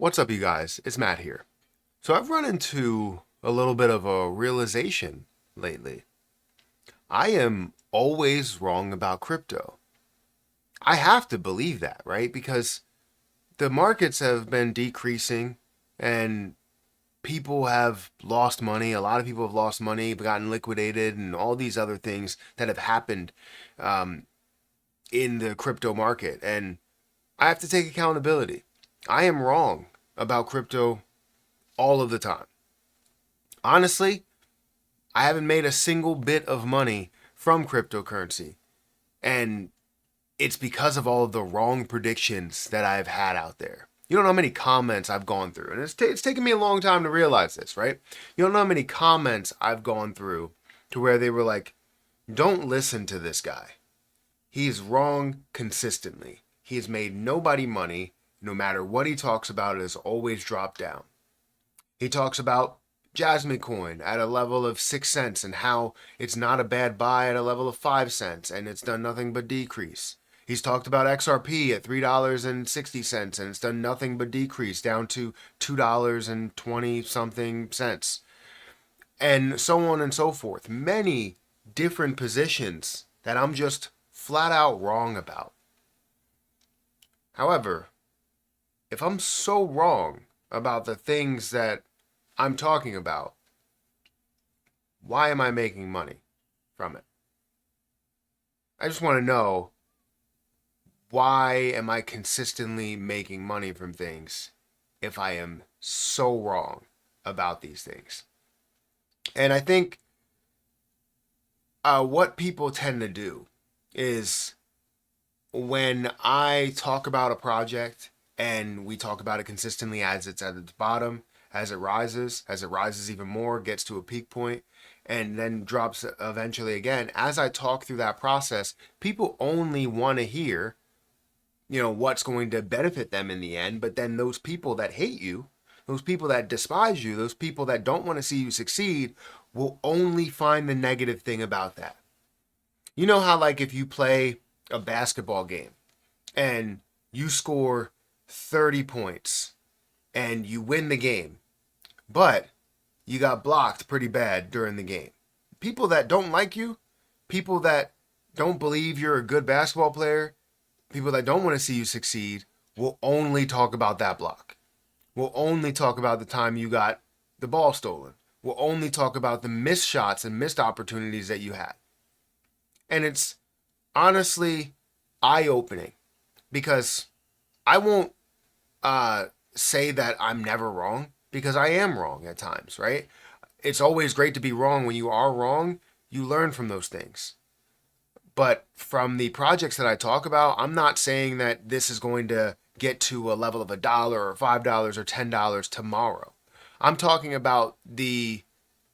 What's up, you guys? It's Matt here. So I've run into a little bit of a realization lately. I am always wrong about crypto. I have to believe that, right? Because the markets have been decreasing and people have lost money. A lot of people have lost money, gotten liquidated, and all these other things that have happened um, in the crypto market. And I have to take accountability. I am wrong about crypto all of the time. Honestly, I haven't made a single bit of money from cryptocurrency. And it's because of all of the wrong predictions that I've had out there. You don't know how many comments I've gone through. And it's taken me a long time to realize this, right? You don't know how many comments I've gone through to where they were like, don't listen to this guy. He's wrong consistently. He has made nobody money. No matter what he talks about, it has always dropped down. He talks about Jasmine coin at a level of 6 cents and how it's not a bad buy at a level of 5 cents and it's done nothing but decrease. He's talked about XRP at $3.60 and it's done nothing but decrease down to $2.20 something cents. And so on and so forth. Many different positions that I'm just flat out wrong about. However, if I'm so wrong about the things that I'm talking about, why am I making money from it? I just want to know, why am I consistently making money from things if I am so wrong about these things? And I think what people tend to do is when I talk about a project and we talk about it consistently as it's at its bottom, as it rises even more, gets to a peak point, and then drops eventually again. As I talk through that process, people only want to hear, what's going to benefit them in the end. But then those people that hate you, those people that despise you, those people that don't want to see you succeed will only find the negative thing about that. You know how, like, if you play a basketball game and you score 30 points and you win the game, but you got blocked pretty bad during the game. People that don't like you, people that don't believe you're a good basketball player, people that don't want to see you succeed will only talk about that block. Will only talk about the time you got the ball stolen. Will only talk about the missed shots and missed opportunities that you had. And it's honestly eye-opening because I won't say that I'm never wrong, because I am wrong at times, right? It's always great to be wrong. When you are wrong, you learn from those things. But from the projects that I talk about, I'm not saying that this is going to get to a level of $1 or $5 or $10 tomorrow. I'm talking about the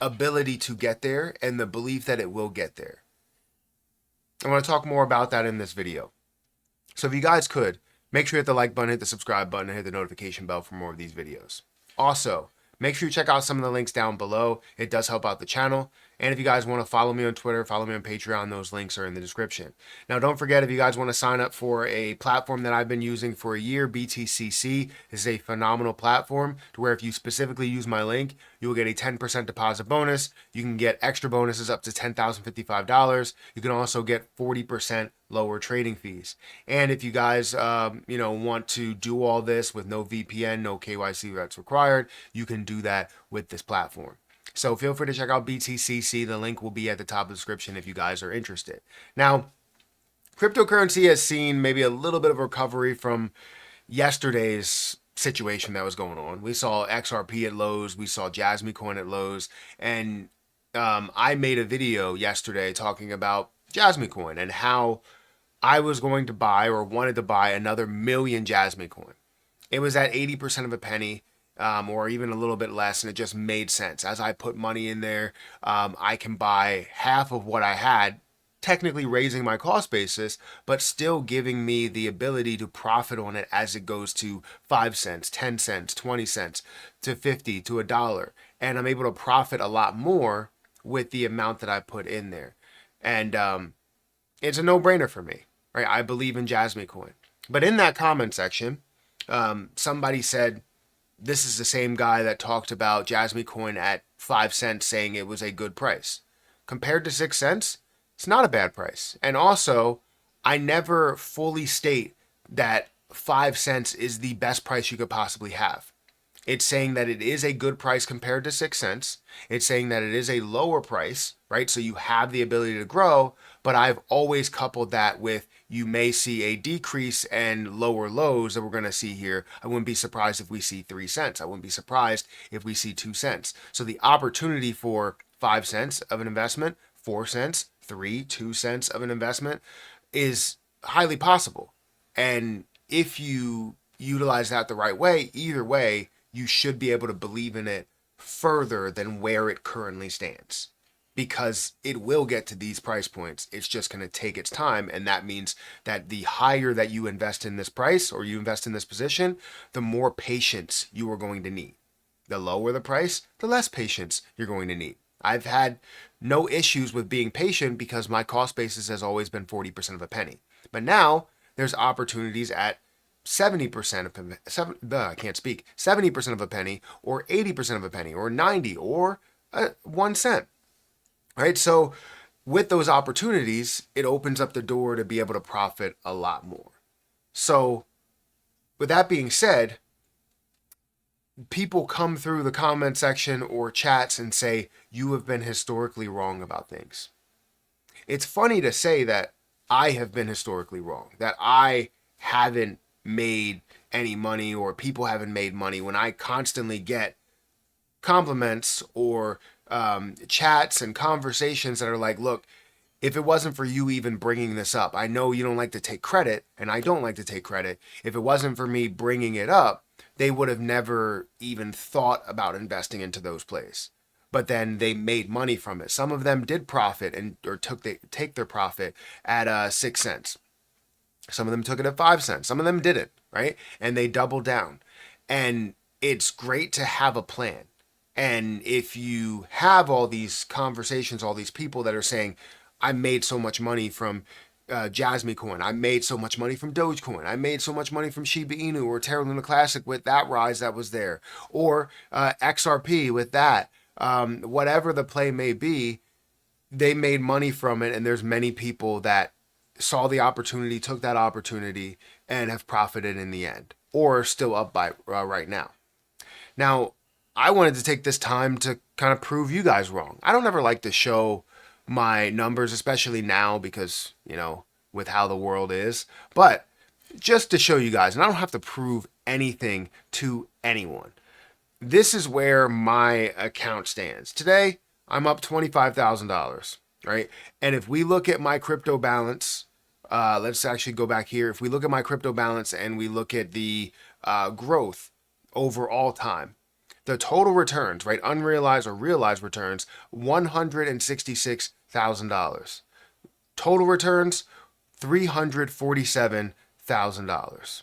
ability to get there and the belief that it will get there. I want to talk more about that in this video. So if you guys could, make sure you hit the like button, hit the subscribe button, and hit the notification bell for more of these videos. Also, make sure you check out some of the links down below. It does help out the channel. And if you guys want to follow me on Twitter, follow me on Patreon, those links are in the description. Now, don't forget, if you guys want to sign up for a platform that I've been using for a year, BTCC is a phenomenal platform to where if you specifically use my link, you will get a 10% deposit bonus. You can get extra bonuses up to $10,055. You can also get 40% lower trading fees. And if you guys, want to do all this with no VPN, no KYC that's required, you can do that with this platform. So feel free to check out BTCC. The link will be at the top of the description if you guys are interested. Now, cryptocurrency has seen maybe a little bit of recovery from yesterday's situation that was going on. We saw XRP at lows, we saw Jasmine coin at lows, and I made a video yesterday talking about Jasmine coin and how I was going to buy or wanted to buy another million Jasmine coin. It was at 80% of a penny. Or even a little bit less, and it just made sense. As I put money in there, I can buy half of what I had, technically raising my cost basis, but still giving me the ability to profit on it as it goes to 5 cents, 10 cents, 20 cents, to 50, to $1. And I'm able to profit a lot more with the amount that I put in there. And it's a no-brainer for me, right? I believe in Jasmine coin. But in that comment section, somebody said, this is the same guy that talked about Jasmine coin at 5 cents, saying it was a good price. Compared to 6 cents, it's not a bad price. And also, I never fully state that 5 cents is the best price you could possibly have. It's saying that it is a good price compared to 6 cents. It's saying that it is a lower price, right? So you have the ability to grow, but I've always coupled that with you may see a decrease and lower lows that we're going to see here. I wouldn't be surprised if we see 3 cents. I wouldn't be surprised if we see 2 cents. So the opportunity for 5 cents of an investment, 4 cents, 2 cents of an investment is highly possible. And if you utilize that the right way, either way, you should be able to believe in it further than where it currently stands, because it will get to these price points. It's just going to take its time. And that means that the higher that you invest in this price or you invest in this position, the more patience you are going to need. The lower the price, the less patience you're going to need. I've had no issues with being patient because my cost basis has always been 40% of a penny. But now there's opportunities at 70% of I can't speak, 70% of a penny, or 80% of a penny, or 90, or 1 cent. Right? So with those opportunities, it opens up the door to be able to profit a lot more. So with that being said, people come through the comment section or chats and say, you have been historically wrong about things. It's funny to say that I have been historically wrong, that I haven't made any money or people haven't made money, when I constantly get compliments or chats and conversations that are like, look, if it wasn't for you even bringing this up, I know you don't like to take credit, and I don't like to take credit. If it wasn't for me bringing it up, they would have never even thought about investing into those plays. But then they made money from it. Some of them did profit or take their profit at 6 cents. Some of them took it at 5 cents. Some of them didn't, right? And they doubled down. And it's great to have a plan. And if you have all these conversations, all these people that are saying, I made so much money from Jasmine coin, I made so much money from Dogecoin, I made so much money from Shiba Inu or Terra Luna Classic with that rise that was there, or XRP with that, whatever the play may be, they made money from it. And there's many people that saw the opportunity, took that opportunity, and have profited in the end, or still up by right now. Now, I wanted to take this time to kind of prove you guys wrong. I don't ever like to show my numbers, especially now because, with how the world is, but just to show you guys, and I don't have to prove anything to anyone. This is where my account stands. Today, I'm up $25,000, right? And if we look at my crypto balance, let's actually go back here. If we look at my crypto balance and we look at the growth over all time, the total returns, right, unrealized or realized returns, $166,000. Total returns, $347,000.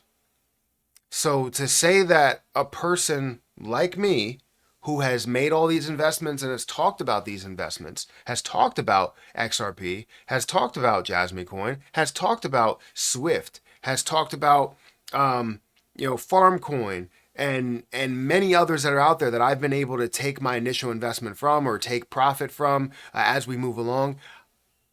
So to say that a person like me, who has made all these investments and has talked about these investments, has talked about XRP, has talked about Jasmine coin, has talked about Swift, has talked about Farmcoin, and many others that are out there that I've been able to take my initial investment from or take profit from as we move along,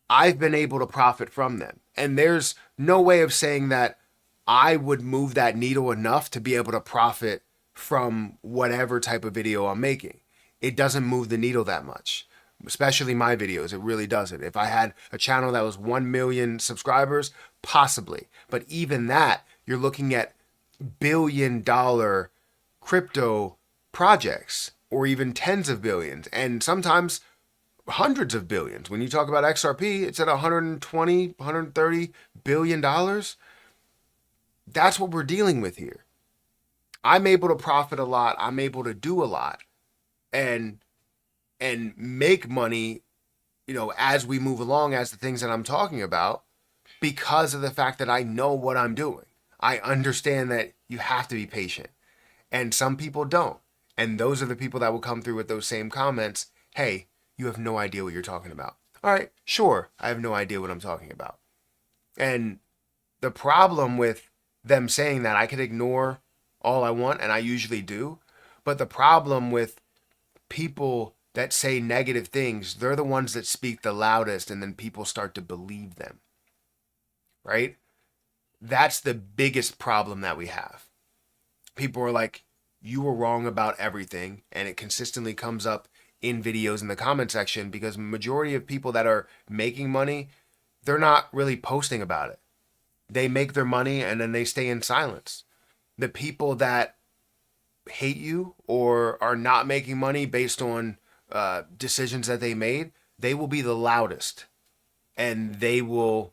I've been able to profit from them. And there's no way of saying that I would move that needle enough to be able to profit from whatever type of video I'm making. It doesn't move the needle that much, especially my videos. It really doesn't. If I had a channel that was 1 million subscribers, possibly. But even that, you're looking at billion-dollar crypto projects, or even tens of billions, and sometimes hundreds of billions. When you talk about XRP, it's at 120, 130 billion dollars. That's what we're dealing with here. I'm able to profit a lot. I'm able to do a lot and make money, as we move along, as the things that I'm talking about, because of the fact that I know what I'm doing. I understand that you have to be patient, and some people don't. And those are the people that will come through with those same comments. Hey, you have no idea what you're talking about. All right, sure, I have no idea what I'm talking about. And the problem with them saying that, I could ignore all I want, and I usually do, But the problem with people that say negative things, they're the ones that speak the loudest, and then people start to believe them, right? That's the biggest problem that we have. People are like, you were wrong about everything, and it consistently comes up in videos in the comment section because majority of people that are making money, they're not really posting about it. They make their money and then they stay in silence. The people that hate you or are not making money based on decisions that they made, they will be the loudest, and they will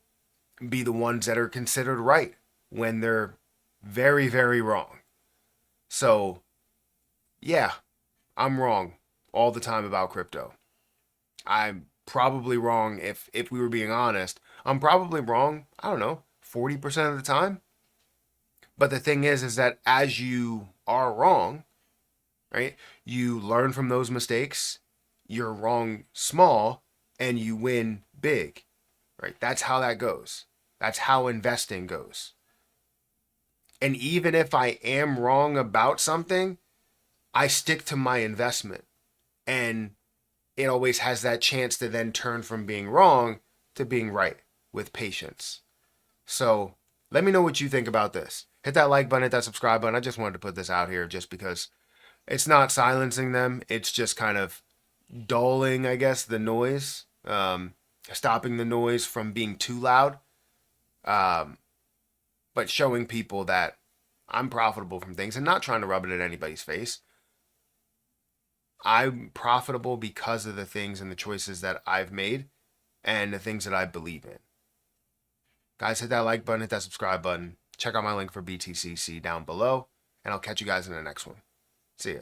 be the ones that are considered right when they're very, very wrong. So, yeah, I'm wrong all the time about crypto. I'm probably wrong if we were being honest. I'm probably wrong, I don't know, 40% of the time. But the thing is that as you are wrong, right? You learn from those mistakes, you're wrong small, and you win big, right? That's how that goes. That's how investing goes. And even if I am wrong about something, I stick to my investment. And it always has that chance to then turn from being wrong to being right with patience. So let me know what you think about this. Hit that like button, hit that subscribe button. I just wanted to put this out here just because it's not silencing them. It's just kind of dulling, I guess, the noise, stopping the noise from being too loud, but showing people that I'm profitable from things and not trying to rub it in anybody's face. I'm profitable because of the things and the choices that I've made and the things that I believe in. Guys, hit that like button, hit that subscribe button. Check out my link for BTCC down below, and I'll catch you guys in the next one. See ya.